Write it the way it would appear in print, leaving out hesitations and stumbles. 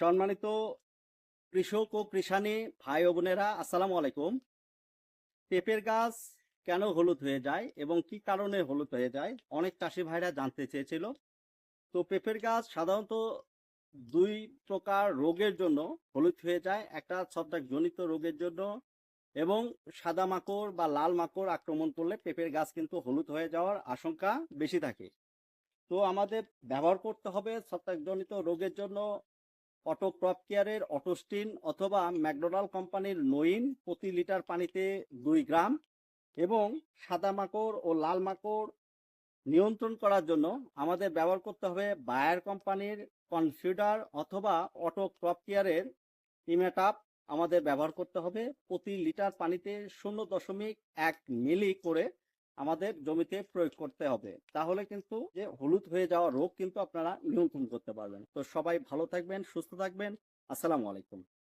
সম্মানিত কৃষক ও কৃষানী ভাই ও বোনেরা, আসসালামু আলাইকুম। পেঁপের গাছ কেন হলুদ হয়ে যায় এবং কি কারণে হলুদ হয়ে যায়, অনেক চাষি ভাইরা জানতে চেয়েছিল। তো পেঁপের গাছ সাধারণত দুই প্রকার রোগের জন্য হলুদ হয়ে যায়। একটা ছত্রাকজনিত রোগের জন্য, এবং সাদা মাকড় বা লাল মাকড় আক্রমণ করলে পেঁপের গাছ কিন্তু হলুদ হয়ে যাওয়ার আশঙ্কা বেশি থাকে। তো আমাদের ব্যবহার করতে হবে ছত্রাকজনিত রোগের জন্য অটো ক্রপ কেয়ারের অটোস্টিন অথবা ম্যাকডোনাল্ড কোম্পানির নোইন প্রতি লিটার পানিতে 2 গ্রাম, এবং সাদা মাকড় ও লাল মাকড় নিয়ন্ত্রণ করার জন্য আমাদের ব্যবহার করতে হবে বায়ার কোম্পানির কনফিডার অথবা অটো ক্রপ কেয়ারের ইমেটাপ। আমাদের ব্যবহার করতে হবে প্রতি লিটার পানিতে 0.1 মিলি করে আমাদের জমিতে প্রয়োগ করতে হবে। তাহলে কিন্তু যে হলুদ হয়ে যাওয়া রোগ কিন্তু আপনারা নিয়ন্ত্রণ করতে পারবেন। তো সবাই ভালো থাকবেন, সুস্থ থাকবেন। আসসালামু আলাইকুম।